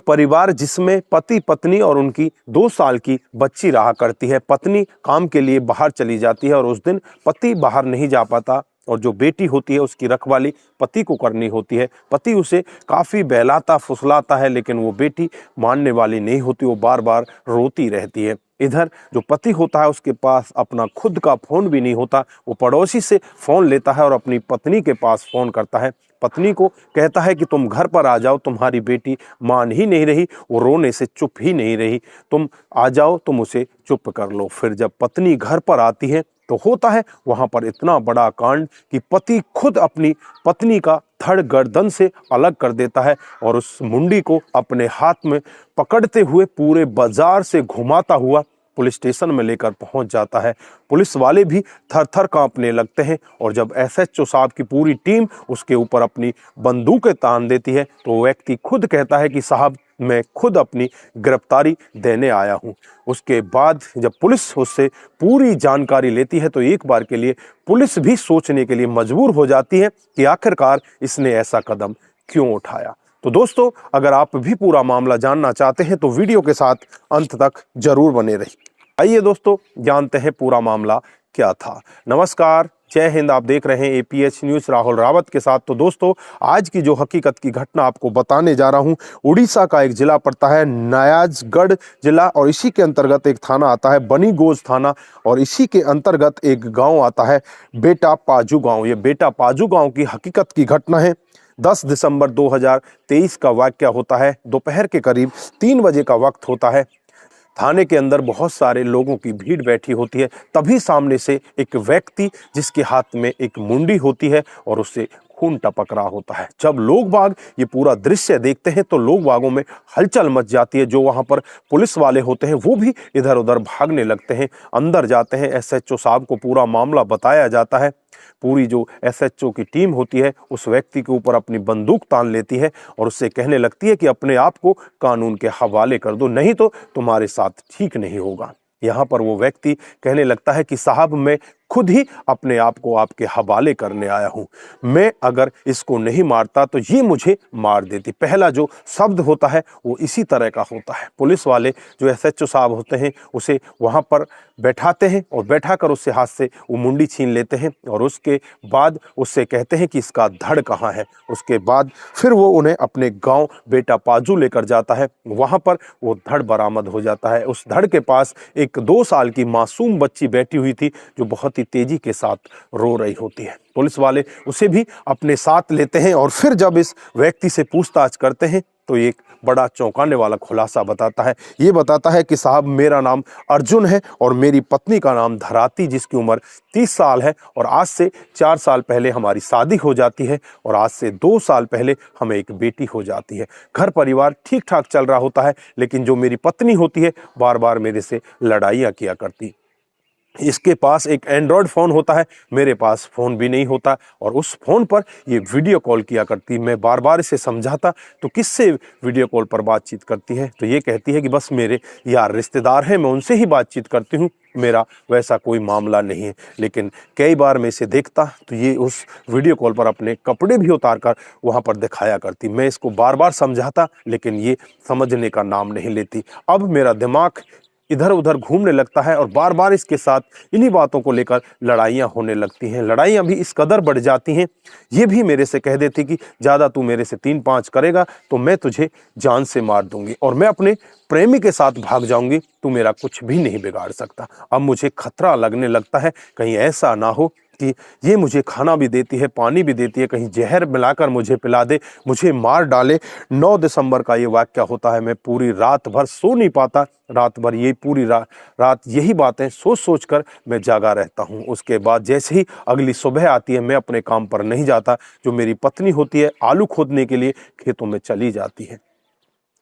परिवार जिसमें पति पत्नी और उनकी 2 साल की बच्ची रहा करती है। पत्नी काम के लिए बाहर चली जाती है और उस दिन पति बाहर नहीं जा पाता और जो बेटी होती है उसकी रखवाली पति को करनी होती है। पति उसे काफ़ी बहलाता फुसलाता है, लेकिन वो बेटी मानने वाली नहीं होती, वो बार बार रोती रहती है। इधर जो पति होता है उसके पास अपना खुद का फ़ोन भी नहीं होता, वो पड़ोसी से फ़ोन लेता है और अपनी पत्नी के पास फ़ोन करता है। पत्नी को कहता है कि तुम घर पर आ जाओ, तुम्हारी बेटी मान ही नहीं रही, वो रोने से चुप ही नहीं रही, तुम आ जाओ, तुम उसे चुप कर लो। फिर जब पत्नी घर पर आती है तो होता है वहां पर इतना बड़ा कांड कि पति खुद अपनी पत्नी का धड़ गर्दन से अलग कर देता है और उस मुंडी को अपने हाथ में पकड़ते हुए पूरे बाजार से घुमाता हुआ पुलिस स्टेशन में लेकर पहुंच जाता है। पुलिस वाले भी थर थर कांपने लगते हैं और जब एसएचओ साहब की पूरी टीम उसके ऊपर अपनी बंदूकें तान देती है तो वो व्यक्ति खुद कहता है कि साहब मैं खुद अपनी गिरफ्तारी देने आया हूं। उसके बाद जब पुलिस उससे पूरी जानकारी लेती है तो एक बार के लिए पुलिस भी सोचने के लिए मजबूर हो जाती है कि आखिरकार इसने ऐसा कदम क्यों उठाया। तो दोस्तों, अगर आप भी पूरा मामला जानना चाहते हैं तो वीडियो के साथ अंत तक जरूर बने रहिए। आइए दोस्तों, जानते हैं पूरा मामला क्या था। नमस्कार, जय हिंद। आप देख रहे हैं एपीएच न्यूज़ राहुल रावत के साथ। तो दोस्तों, आज की जो हकीकत की घटना आपको बताने जा रहा हूं, उड़ीसा का एक जिला पड़ता है नयाजगढ़ जिला और इसी के अंतर्गत एक थाना आता है बनीगोज थाना और इसी के अंतर्गत एक गांव आता है बेटा पाजू गांव। ये बेटा पाजू गांव की हकीकत की घटना है। 10 दिसंबर 2023 का वाक़या होता है। दोपहर के करीब 3 बजे का वक्त होता है। थाने के अंदर बहुत सारे लोगों की भीड़ बैठी होती है। तभी सामने से एक व्यक्ति जिसके हाथ में एक मुंडी होती है और उससे खून टपक रहा होता है। जब लोग बाग ये पूरा दृश्य देखते हैं तो लोग बागों में हलचल मच जाती है। जो वहां पर पुलिस वाले होते हैं वो भी इधर उधर भागने लगते हैं, अंदर जाते हैं। एसएचओ साहब को पूरा मामला बताया जाता है। पूरी जो एसएचओ की टीम होती है उस व्यक्ति के ऊपर अपनी बंदूक तान लेती है और उससे कहने लगती है कि अपने आप को कानून के हवाले कर दो, नहीं तो तुम्हारे साथ ठीक नहीं होगा। यहाँ पर वो व्यक्ति कहने लगता है कि साहब मैं खुद ही अपने आप को आपके हवाले करने आया हूँ, मैं अगर इसको नहीं मारता तो ये मुझे मार देती। पहला जो शब्द होता है वो इसी तरह का होता है। पुलिस वाले जो एसएचओ साहब होते हैं उसे वहाँ पर बैठाते हैं और बैठाकर उससे हाथ से वो मुंडी छीन लेते हैं और उसके बाद उससे कहते हैं कि इसका धड़ कहाँ है। उसके बाद फिर वो उन्हें अपने गांव बेटा पाजू लेकर जाता है। वहाँ पर वो धड़ बरामद हो जाता है। उस धड़ के पास एक 2 साल की मासूम बच्ची बैठी हुई थी जो बहुत तेजी के साथ रो रही होती है। पुलिस वाले उसे भी अपने साथ लेते हैं और फिर जब इस व्यक्ति से पूछताछ करते हैं तो एक बड़ा चौंकाने वाला खुलासा बताता है। ये बताता है कि साहब मेरा नाम अर्जुन है और मेरी पत्नी का नाम धराती, जिसकी उम्र 30 साल है और आज से 4 साल पहले हमारी शादी हो जाती है और आज से 2 साल पहले हमें एक बेटी हो जाती है। घर परिवार ठीक ठाक चल रहा होता है, लेकिन जो मेरी पत्नी होती है बार बार मेरे से लड़ाइयाँ किया करती। इसके पास एक एंड्रॉयड फ़ोन होता है, मेरे पास फ़ोन भी नहीं होता और उस फ़ोन पर ये वीडियो कॉल किया करती। मैं बार बार इसे समझाता तो किससे वीडियो कॉल पर बातचीत करती है, तो ये कहती है कि बस मेरे यार रिश्तेदार हैं, मैं उनसे ही बातचीत करती हूँ, मेरा वैसा कोई मामला नहीं है। लेकिन कई बार मैं इसे देखता तो ये उस वीडियो कॉल पर अपने कपड़े भी उतार कर वहाँ पर दिखाया करती। मैं इसको बार बार समझाता लेकिन ये समझने का नाम नहीं लेती। अब मेरा दिमाग इधर उधर घूमने लगता है और बार बार इसके साथ इन्हीं बातों को लेकर लड़ाइयाँ होने लगती हैं। लड़ाइयाँ भी इस कदर बढ़ जाती हैं, ये भी मेरे से कह देती कि ज़्यादा तू मेरे से 3-5 करेगा तो मैं तुझे जान से मार दूंगी और मैं अपने प्रेमी के साथ भाग जाऊंगी, तू मेरा कुछ भी नहीं बिगाड़ सकता। अब मुझे खतरा लगने लगता है कहीं ऐसा ना हो कि ये मुझे खाना भी देती है, पानी भी देती है, कहीं जहर मिलाकर मुझे पिला दे, मुझे मार डाले। 9 दिसंबर का ये वाक़या होता है। मैं पूरी रात भर सो नहीं पाता, रात भर ये पूरी रात यही बातें सोच सोच कर मैं जागा रहता हूँ। उसके बाद जैसे ही अगली सुबह आती है मैं अपने काम पर नहीं जाता। जो मेरी पत्नी होती है आलू खोदने के लिए खेतों में चली जाती है।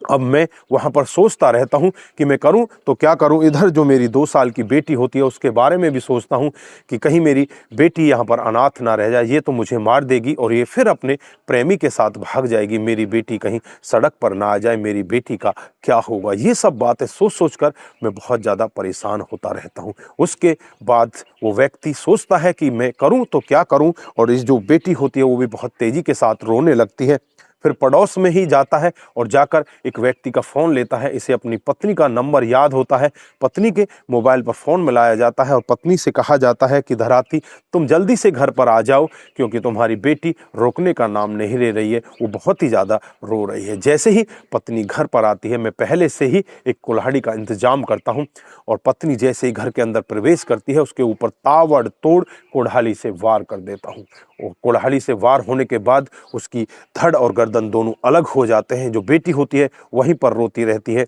अब मैं वहाँ पर सोचता रहता हूँ कि मैं करूँ तो क्या करूँ। इधर जो मेरी 2 साल की बेटी होती है उसके बारे में भी सोचता हूँ कि कहीं मेरी बेटी यहाँ पर अनाथ ना रह जाए, ये तो मुझे मार देगी और ये फिर अपने प्रेमी के साथ भाग जाएगी, मेरी बेटी कहीं सड़क पर ना आ जाए, मेरी बेटी का क्या होगा। ये सब बातें सोच सोच कर मैं बहुत ज़्यादा परेशान होता रहता हूँ। उसके बाद वो व्यक्ति सोचता है कि मैं करूँ तो क्या करूँ और इस जो बेटी होती है वो भी बहुत तेज़ी के साथ रोने लगती है। फिर पड़ोस में ही जाता है और जाकर एक व्यक्ति का फ़ोन लेता है। इसे अपनी पत्नी का नंबर याद होता है। पत्नी के मोबाइल पर फ़ोन मिलाया जाता है और पत्नी से कहा जाता है कि धराती, तुम जल्दी से घर पर आ जाओ, क्योंकि तुम्हारी बेटी रुकने का नाम नहीं ले रही है, वो बहुत ही ज़्यादा रो रही है। जैसे ही पत्नी घर पर आती है, मैं पहले से ही एक कुल्हाड़ी का इंतजाम करता हूँ और पत्नी जैसे ही घर के अंदर प्रवेश करती है, उसके ऊपर ताबड़तोड़ कुल्हाड़ी से वार कर देता हूँ। और कुल्हाड़ी से वार होने के बाद उसकी धड़ और गर्दन दोनों अलग हो जाते हैं। जो बेटी होती है वहीं पर रोती रहती है।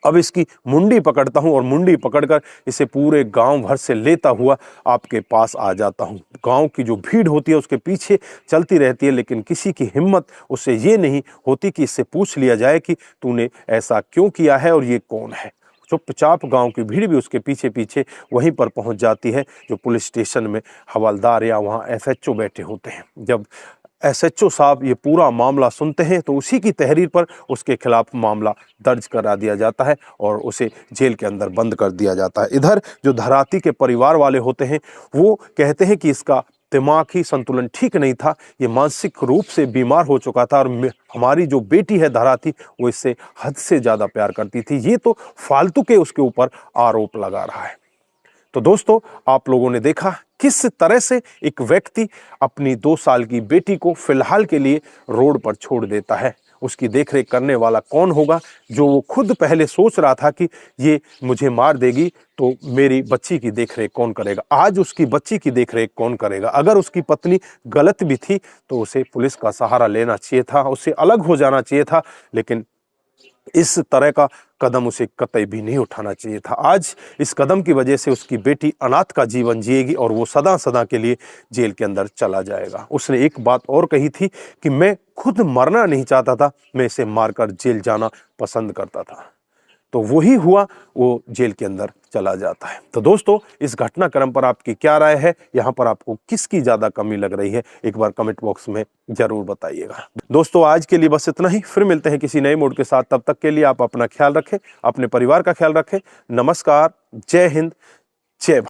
अब इसकी मुंडी पकड़ता हूं और मुंडी पकड़कर इसे पूरे गांव भर से लेता हुआ आपके पास आ जाता हूं। गांव की जो भीड़ होती है उसके पीछे चलती रहती है, लेकिन किसी की हिम्मत उससे ये नहीं होती कि इससे पूछ लिया जाए कि तूने ऐसा क्यों किया है और ये कौन है। चुपचाप गांव की भीड़ भी उसके पीछे पीछे वहीं पर पहुंच जाती है। जो पुलिस स्टेशन में हवलदार या वहां एसएचओ बैठे होते हैं, जब एसएचओ साहब ये पूरा मामला सुनते हैं तो उसी की तहरीर पर उसके खिलाफ मामला दर्ज करा दिया जाता है और उसे जेल के अंदर बंद कर दिया जाता है। इधर जो धराती के परिवार वाले होते हैं वो कहते हैं कि इसका दिमागी संतुलन ठीक नहीं था, ये मानसिक रूप से बीमार हो चुका था और हमारी जो बेटी है धराती वो इससे हद से ज़्यादा प्यार करती थी। ये तो फालतू के उसके ऊपर आरोप लगा रहा है। तो दोस्तों, आप लोगों ने देखा किस तरह से एक व्यक्ति अपनी 2 साल की बेटी को फिलहाल के लिए रोड पर छोड़ देता है। उसकी देखरेख करने वाला कौन होगा, जो वो खुद पहले सोच रहा था कि ये मुझे मार देगी तो मेरी बच्ची की देखरेख कौन करेगा। आज उसकी बच्ची की देखरेख कौन करेगा। अगर उसकी पत्नी गलत भी थी तो उसे पुलिस का सहारा लेना चाहिए था, उससे अलग हो जाना चाहिए था, लेकिन इस तरह का कदम उसे कतई भी नहीं उठाना चाहिए था। आज इस कदम की वजह से उसकी बेटी अनाथ का जीवन जिएगी और वो सदा सदा के लिए जेल के अंदर चला जाएगा। उसने एक बात और कही थी कि मैं खुद मरना नहीं चाहता था, मैं इसे मारकर जेल जाना पसंद करता था। तो वही हुआ, वो जेल के अंदर चला जाता है। तो दोस्तों, इस घटनाक्रम पर आपकी क्या राय है? यहाँ पर आपको किसकी ज़्यादा कमी लग रही है? एक बार कमेंट बॉक्स में ज़रूर बताइएगा। दोस्तों, आज के लिए बस इतना ही। फिर मिलते हैं किसी नए मोड के साथ। तब तक के लिए आप अपना ख्याल रखें, अपने परिवार का ख्याल रखें। नमस्कार, जय हिंद, जय भारत।